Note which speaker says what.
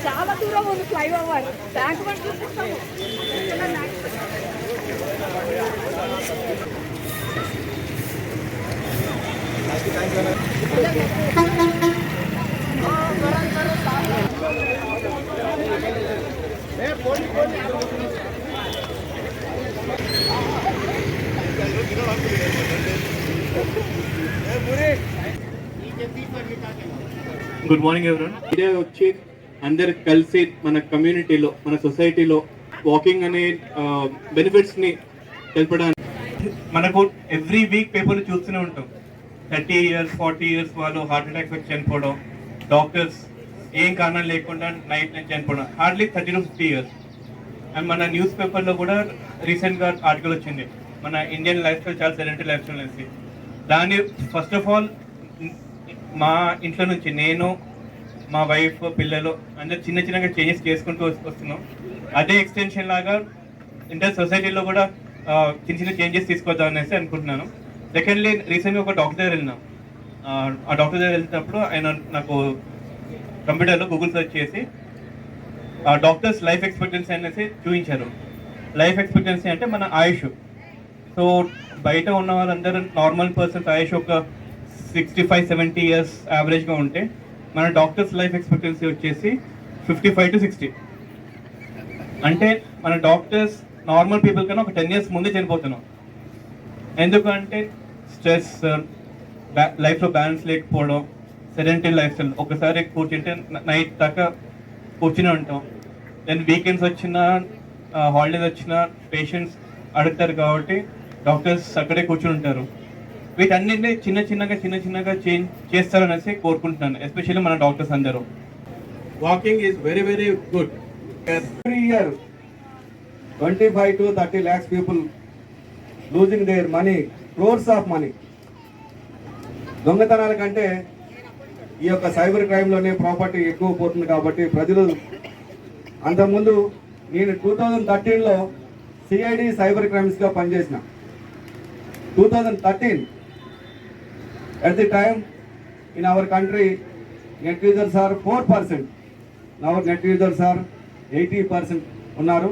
Speaker 1: చాలా దూరం ఉంది ఫ్లైఓవర్. ట్యాంక్ బండ్ చూపిస్తాము.
Speaker 2: Good morning everyone. ఇదే వచ్చి అందరు కలిసి మన కమ్యూనిటీలో మన సొసైటీలో వాకింగ్ అనే బెనిఫిట్స్ని తెలపడానికి మనకు ఎవ్రీ వీక్ పేపర్లు చూస్తూనే ఉంటాం. 30 years 40 years వాళ్ళు హార్ట్ అటాక్ వచ్చి చనిపోవడం, డాక్టర్స్ ఏం కారణం లేకుండా నైట్ నుంచి చనిపోవడం, హార్డ్లీ 30 to 50 years. అండ్ మన న్యూస్ పేపర్లో కూడా రీసెంట్గా ఆర్టికల్ వచ్చింది, మన ఇండియన్ లైఫ్ స్టైల్ చాలా సెడెంటరీ లైఫ్ స్టైల్ అనేసి. దాన్ని ఫస్ట్ ఆఫ్ ఆల్ మా ఇంట్లో నుంచి నేను, మా వైఫ్, పిల్లలు అందరూ చిన్న చిన్నగా చేంజెస్ చేసుకుంటూ వస్తున్నాం. అదే ఎక్స్టెన్షన్ లాగా ఇంటర్ సొసైటీలో కూడా చిన్న చిన్న చేంజెస్ తీసుకొద్దాం అనేసి అనుకుంటున్నాను. సెకండ్లీ, రీసెంట్గా ఒక డాక్టర్ దగ్గర వెళ్ళినాం. ఆ డాక్టర్ దగ్గర వెళ్తున్నప్పుడు ఆయన నాకు కంప్యూటర్లో గూగుల్ సెర్చ్ చేసి డాక్టర్స్ లైఫ్ ఎక్స్పెక్టెన్సీ అనేసి చూపించారు. లైఫ్ ఎక్స్పెక్టెన్సీ అంటే మన ఆయుష్. సో బయట ఉన్న వాళ్ళందరూ నార్మల్ పర్సన్స్ ఆయుష్ ఒక 65-70 years యావరేజ్గా ఉంటే, మన డాక్టర్స్ లైఫ్ ఎక్స్పెక్టెన్సీ వచ్చేసి 55 to 60. అంటే మన డాక్టర్స్ నార్మల్ పీపుల్ కన్నా ఒక 10 years ముందే చనిపోతున్నాం. ఎందుకంటే స్ట్రెస్, లైఫ్లో బ్యాలెన్స్ లేకపోవడం, సెడెంటరీ లైఫ్ స్టైల్. ఒకసారి కూర్చుంటే నైట్ దాకా కూర్చునే ఉంటాం. దెన్ వీకెండ్స్ వచ్చినా హాలిడేస్ వచ్చినా పేషెంట్స్ అడుగుతారు కాబట్టి డాక్టర్స్ అక్కడే కూర్చుని ఉంటారు. వీటన్నిటిని చిన్న చిన్నగా చేంజ్ చేస్తారనేసి కోరుకుంటున్నాను, ఎస్పెషల్లీ మన డాక్టర్స్ అందరూ. Walking is very very good.
Speaker 3: Every year 25 to 30 lakhs people losing their money, crores of money. దొంగతనాల కంటే ఈ యొక్క సైబర్ క్రైమ్లోనే ప్రాపర్టీ ఎక్కువ పోతుంది కాబట్టి ప్రజలు. అంతకుముందు నేను 2013లో సిఐడి సైబర్ క్రైమ్స్గా పనిచేసిన. 2013 at the time in our country net users are 4%. Now net users are 80% ఉన్నారు.